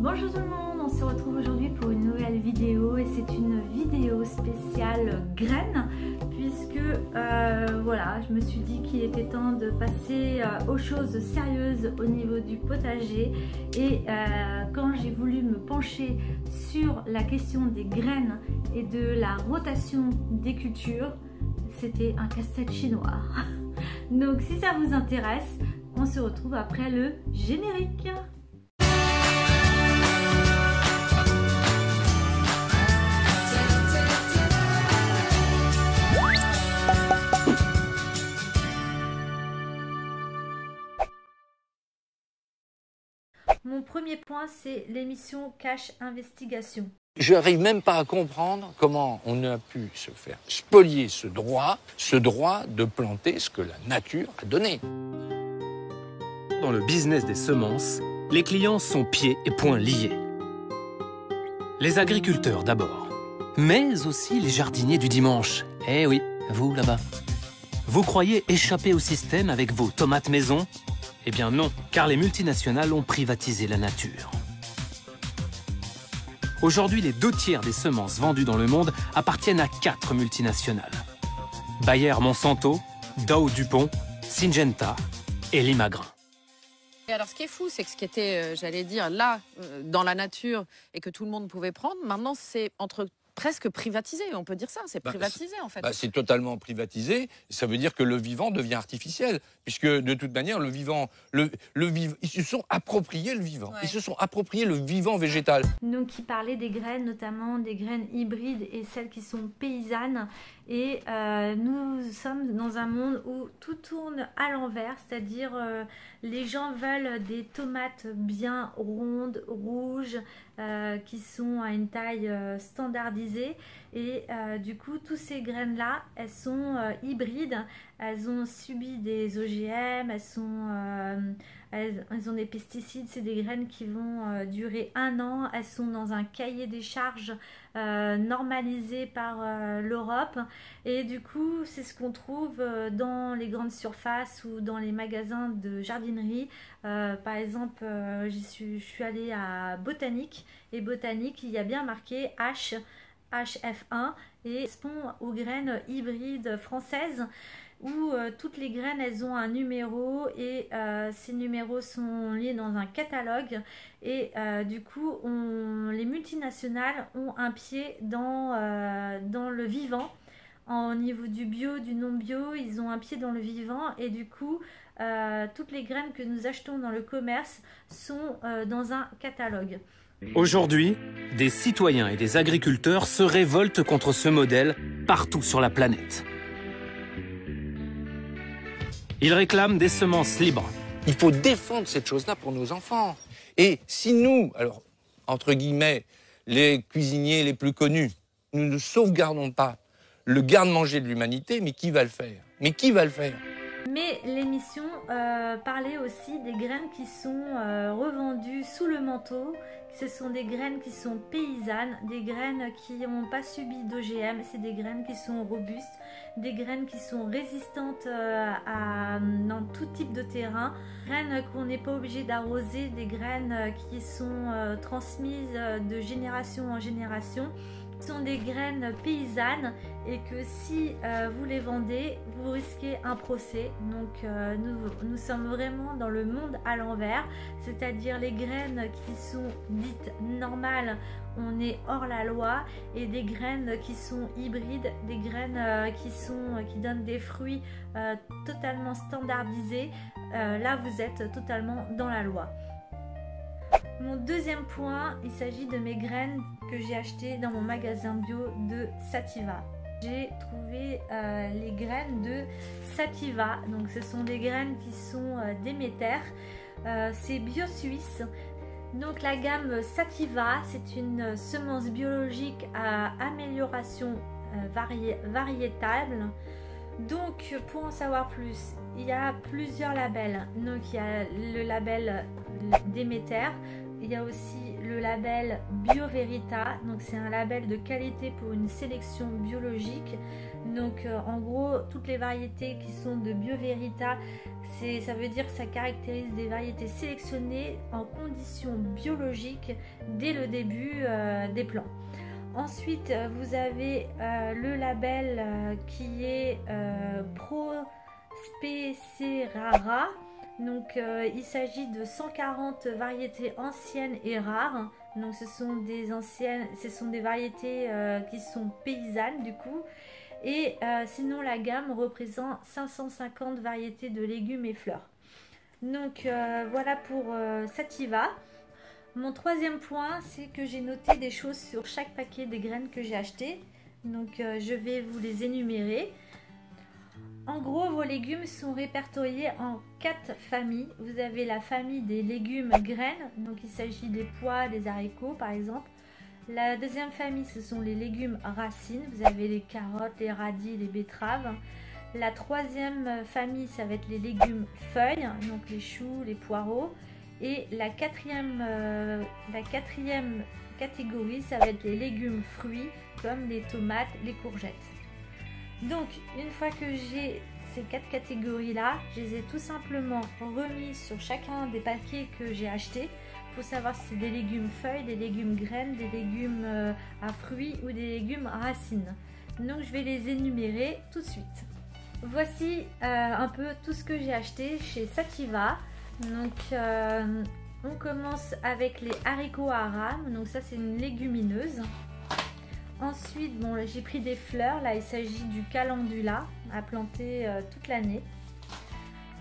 Bonjour tout le monde, on se retrouve aujourd'hui pour une nouvelle vidéo et c'est une vidéo spéciale graines puisque voilà, je me suis dit qu'il était temps de passer aux choses sérieuses au niveau du potager et quand j'ai voulu me pencher sur la question des graines et de la rotation des cultures, c'était un casse-tête chinois. Donc si ça vous intéresse, on se retrouve après le générique. Mon premier point, c'est l'émission Cash Investigation. Je n'arrive même pas à comprendre comment on a pu se faire spolier ce droit de planter ce que la nature a donné. Dans le business des semences, les clients sont pieds et poings liés. Les agriculteurs d'abord, mais aussi les jardiniers du dimanche. Eh oui, vous là-bas. Vous croyez échapper au système avec vos tomates maison ? Eh bien non, car les multinationales ont privatisé la nature. Aujourd'hui, les 2/3 des semences vendues dans le monde appartiennent à 4 multinationales. Bayer Monsanto, Dow DuPont, Syngenta et Limagrain. Et alors ce qui est fou, c'est que ce qui était, j'allais dire, là, dans la nature et que tout le monde pouvait prendre, maintenant c'est presque privatisé, on peut dire ça, c'est privatisé en fait. C'est totalement privatisé, ça veut dire que le vivant devient artificiel, puisque de toute manière le vivant, ils se sont appropriés le vivant, ouais. Ils se sont appropriés le vivant végétal. Donc il parlait des graines, notamment des graines hybrides et celles qui sont paysannes, et nous sommes dans un monde où tout tourne à l'envers, c'est-à-dire les gens veulent des tomates bien rondes, rouges, qui sont à une taille standardisée et du coup toutes ces graines là elles sont hybrides, elles ont subi des OGM, elles ont des pesticides, c'est des graines qui vont durer 1 an, elles sont dans un cahier des charges normalisé par l'Europe et du coup c'est ce qu'on trouve dans les grandes surfaces ou dans les magasins de jardinerie. Par exemple je suis allée à Botanique et Botanique il y a bien marqué HF1 et correspond aux graines hybrides françaises où toutes les graines elles ont un numéro et ces numéros sont liés dans un catalogue et du coup les multinationales ont un pied dans le vivant. Au niveau du bio, du non bio, ils ont un pied dans le vivant et du coup toutes les graines que nous achetons dans le commerce sont dans un catalogue. Aujourd'hui, des citoyens et des agriculteurs se révoltent contre ce modèle partout sur la planète. Ils réclament des semences libres. Il faut défendre cette chose-là pour nos enfants. Et si nous, alors, entre guillemets, les cuisiniers les plus connus, nous ne sauvegardons pas le garde-manger de l'humanité, mais qui va le faire? Mais qui va le faire? Mais l'émission parlait aussi des graines qui sont revendues sous le manteau. Ce sont des graines qui sont paysannes, des graines qui n'ont pas subi d'OGM, c'est des graines qui sont robustes, des graines qui sont résistantes dans tout type de terrain, des graines qu'on n'est pas obligé d'arroser, des graines qui sont transmises de génération en génération. Ce sont des graines paysannes et que si vous les vendez, vous risquez un procès. Donc nous sommes vraiment dans le monde à l'envers, c'est-à-dire les graines qui sont dites normales, on est hors la loi, et des graines qui sont hybrides, des graines qui donnent des fruits totalement standardisés, là vous êtes totalement dans la loi. Mon deuxième point, il s'agit de mes graines que j'ai achetées dans mon magasin bio de Sativa. J'ai trouvé les graines de Sativa, donc ce sont des graines qui sont Déméter, c'est bio suisse. Donc la gamme Sativa, c'est une semence biologique à amélioration variétale. Donc pour en savoir plus, il y a plusieurs labels. Donc il y a le label Déméter, il y a aussi le label Bio Verita, donc c'est un label de qualité pour une sélection biologique. Donc en gros, toutes les variétés qui sont de Bio Verita, ça veut dire que ça caractérise des variétés sélectionnées en conditions biologiques dès le début des plants. Ensuite, vous avez le label qui est Prospecera. Donc il s'agit de 140 variétés anciennes et rares. Donc ce sont des variétés qui sont paysannes du coup. Et sinon la gamme représente 550 variétés de légumes et fleurs. Donc voilà pour Sativa. Mon troisième point, c'est que j'ai noté des choses sur chaque paquet des graines que j'ai acheté. Donc je vais vous les énumérer. En gros, vos légumes sont répertoriés en 4 familles. Vous avez la famille des légumes graines, donc il s'agit des pois, des haricots par exemple. La deuxième famille, ce sont les légumes racines. Vous avez les carottes, les radis, les betteraves. La troisième famille, ça va être les légumes feuilles, donc les choux, les poireaux. Et la quatrième catégorie, ça va être les légumes fruits, comme les tomates, les courgettes. Donc, une fois que j'ai ces 4 catégories-là, je les ai tout simplement remis sur chacun des paquets que j'ai achetés pour savoir si c'est des légumes feuilles, des légumes graines, des légumes à fruits ou des légumes racines. Donc, je vais les énumérer tout de suite. Voici un peu tout ce que j'ai acheté chez Sativa. Donc, on commence avec les haricots à rames. Donc, ça, c'est une légumineuse. Ensuite, bon, j'ai pris des fleurs. Là, il s'agit du calendula à planter toute l'année.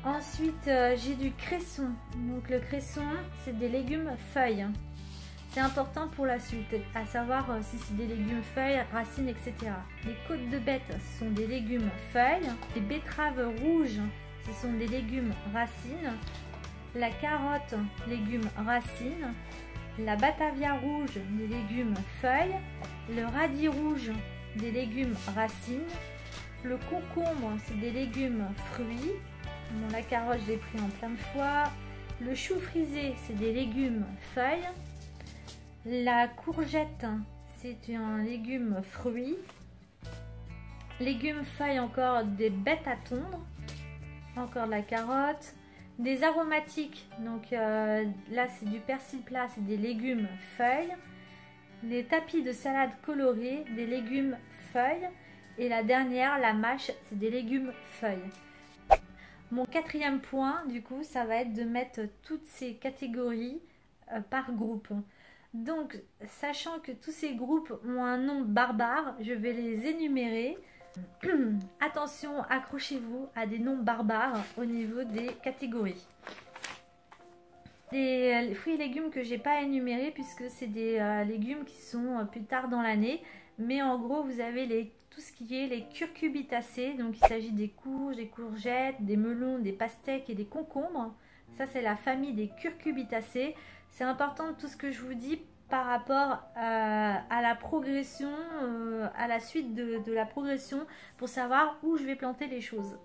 Ensuite, j'ai du cresson. Donc, le cresson, c'est des légumes feuilles. C'est important pour la suite, à savoir si c'est des légumes feuilles, racines, etc. Les côtes de bête, ce sont des légumes feuilles. Les betteraves rouges, ce sont des légumes racines. La carotte, légumes racines. La batavia rouge, des légumes feuilles. Le radis rouge, des légumes racines. Le concombre, c'est des légumes fruits. Bon, la carotte, je l'ai pris en plein de fois. Le chou frisé, c'est des légumes feuilles. La courgette, c'est un légume fruit. Légumes feuilles, encore des bêtes à tondre. Encore de la carotte. Des aromatiques, donc là c'est du persil plat, c'est des légumes feuilles. Les tapis de salade colorés, des légumes feuilles. Et la dernière, la mâche, c'est des légumes feuilles. Mon quatrième point, du coup, ça va être de mettre toutes ces catégories par groupe. Donc, sachant que tous ces groupes ont un nom barbare, je vais les énumérer. Attention, accrochez-vous à des noms barbares au niveau des catégories. Les fruits et légumes que j'ai pas énumérés puisque c'est des légumes qui sont plus tard dans l'année. Mais en gros, vous avez tout ce qui est les curcubitacées. Donc, il s'agit des courges, des courgettes, des melons, des pastèques et des concombres. Ça, c'est la famille des curcubitacées. C'est important tout ce que je vous dis par rapport à la progression, à la suite de la progression pour savoir où je vais planter les choses.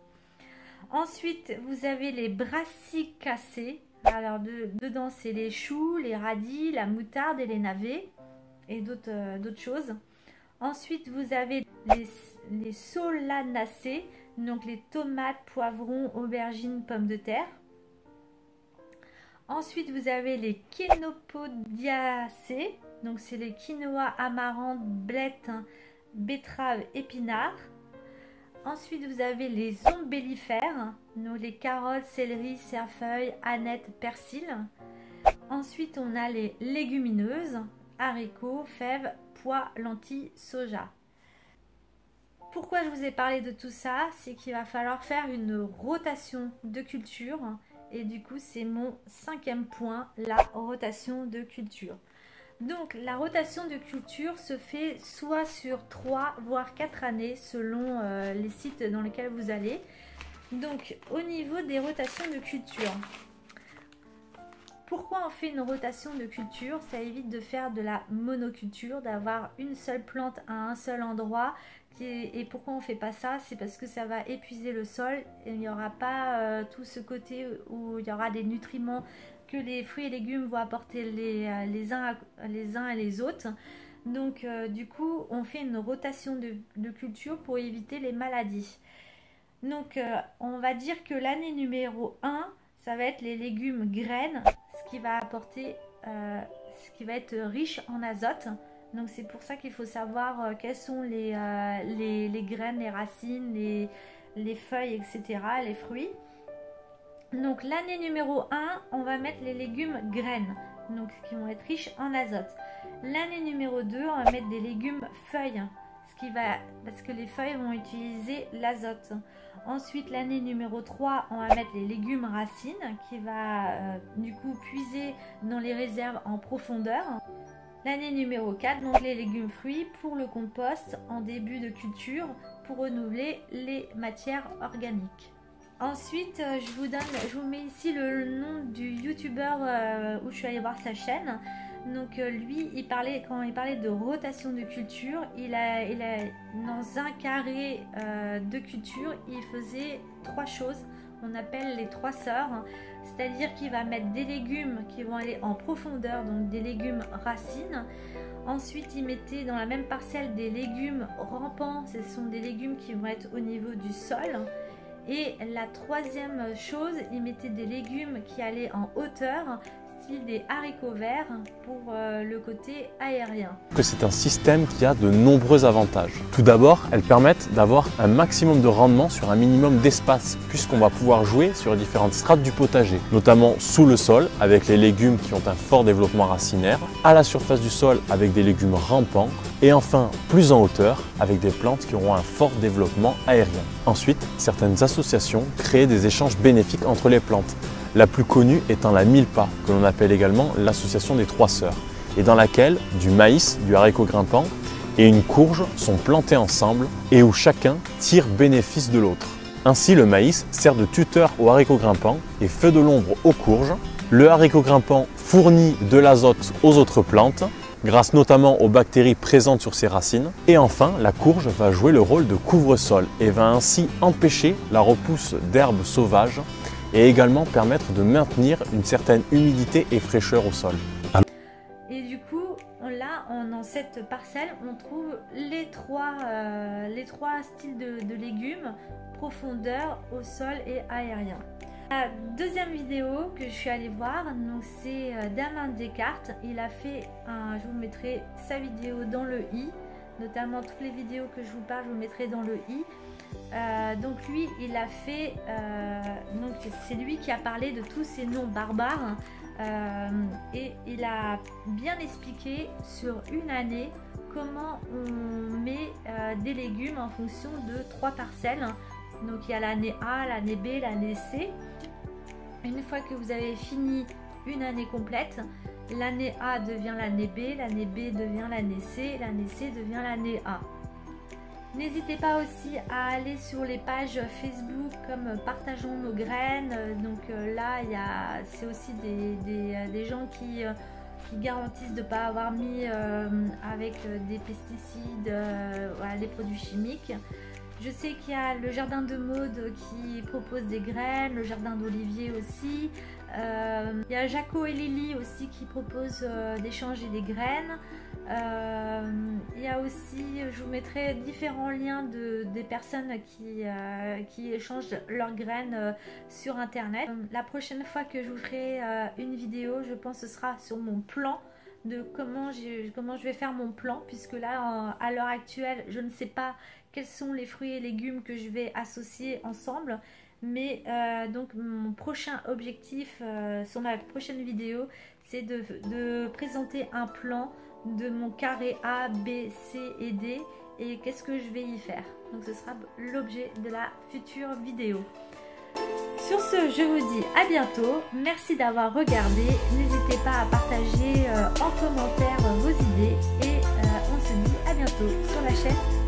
Ensuite, vous avez les brassicacées. Alors, dedans, c'est les choux, les radis, la moutarde et les navets et d'autres choses. Ensuite, vous avez les solanacées, donc les tomates, poivrons, aubergines, pommes de terre. Ensuite, vous avez les quinopodiacées, donc c'est les quinoa, amarantes, blettes, betteraves, épinards. Ensuite, vous avez les ombellifères, donc les carottes, céleri, cerfeuil, aneth, persil. Ensuite, on a les légumineuses, haricots, fèves, pois, lentilles, soja. Pourquoi je vous ai parlé de tout ça? C'est qu'il va falloir faire une rotation de culture. Et du coup, c'est mon cinquième point, la rotation de culture. Donc, la rotation de culture se fait soit sur 3 voire 4 années selon les sites dans lesquels vous allez. Donc, au niveau des rotations de culture, pourquoi on fait une rotation de culture? Ça évite de faire de la monoculture, d'avoir une seule plante à un seul endroit. Et pourquoi on ne fait pas ça? C'est parce que ça va épuiser le sol et il n'y aura pas tout ce côté où il y aura des nutriments que les fruits et légumes vont apporter les uns et les autres. Donc du coup, on fait une rotation de culture pour éviter les maladies. Donc on va dire que l'année numéro 1, ça va être les légumes graines, ce qui va apporter, ce qui va être riche en azote. Donc c'est pour ça qu'il faut savoir quelles sont les graines, les racines, les feuilles, etc., les fruits. Donc l'année numéro 1, on va mettre les légumes graines, donc qui vont être riches en azote. L'année numéro 2, on va mettre des légumes feuilles, parce que les feuilles vont utiliser l'azote. Ensuite, l'année numéro 3, on va mettre les légumes racines, qui va du coup puiser dans les réserves en profondeur. L'année numéro 4, donc les légumes fruits pour le compost en début de culture pour renouveler les matières organiques. Ensuite, je vous mets ici le nom du youtubeur où je suis allée voir sa chaîne. Donc lui, quand il parlait de rotation de culture, il a dans un carré de culture, il faisait 3 choses. On appelle les 3 sœurs, c'est-à-dire qu'il va mettre des légumes qui vont aller en profondeur, donc des légumes racines. Ensuite, il mettait dans la même parcelle des légumes rampants, ce sont des légumes qui vont être au niveau du sol. Et la 3e chose, il mettait des légumes qui allaient en hauteur, style des haricots verts pour le côté aérien. C'est un système qui a de nombreux avantages. Tout d'abord, elles permettent d'avoir un maximum de rendement sur un minimum d'espace, puisqu'on va pouvoir jouer sur différentes strates du potager, notamment sous le sol avec les légumes qui ont un fort développement racinaire, à la surface du sol avec des légumes rampants, et enfin plus en hauteur avec des plantes qui auront un fort développement aérien. Ensuite, certaines associations créent des échanges bénéfiques entre les plantes. La plus connue étant la Milpa, que l'on appelle également l'association des 3 sœurs, et dans laquelle du maïs, du haricot grimpant et une courge sont plantés ensemble et où chacun tire bénéfice de l'autre. Ainsi, le maïs sert de tuteur au haricot grimpant et fait de l'ombre aux courges. Le haricot grimpant fournit de l'azote aux autres plantes, grâce notamment aux bactéries présentes sur ses racines. Et enfin, la courge va jouer le rôle de couvre-sol et va ainsi empêcher la repousse d'herbes sauvages et également permettre de maintenir une certaine humidité et fraîcheur au sol. Et du coup, là, dans cette parcelle, on trouve les trois styles de légumes, profondeur, au sol et aérien. La deuxième vidéo que je suis allée voir, c'est Damien Descartes. Il a fait je vous mettrai sa vidéo dans le i, notamment toutes les vidéos que je vous parle, je vous mettrai dans le i. Donc lui, il a fait, c'est lui qui a parlé de tous ces noms barbares et il a bien expliqué sur une année comment on met des légumes en fonction de 3 parcelles. Donc il y a l'année A, l'année B, l'année C. Une fois que vous avez fini une année complète, l'année A devient l'année B devient l'année C devient l'année A. N'hésitez pas aussi à aller sur les pages Facebook comme Partageons nos graines. Donc là, c'est aussi des gens qui garantissent de ne pas avoir mis avec des pesticides, voilà, des produits chimiques. Je sais qu'il y a le jardin de Maud qui propose des graines, le jardin d'Olivier aussi. Il y a Jaco et Lily aussi qui proposent d'échanger des graines. Il y a aussi, je vous mettrai différents liens des personnes qui échangent leurs graines sur internet. La prochaine fois que je vous ferai une vidéo, je pense que ce sera sur mon plan de comment je vais faire mon plan, puisque là à l'heure actuelle je ne sais pas quels sont les fruits et légumes que je vais associer ensemble, mais donc mon prochain objectif sur ma prochaine vidéo, c'est de présenter un plan de mon carré A, B, C et D et qu'est-ce que je vais y faire. Donc ce sera l'objet de la future vidéo. Sur ce, je vous dis à bientôt. Merci d'avoir regardé. N'hésitez pas à partager en commentaire vos idées et on se dit à bientôt sur la chaîne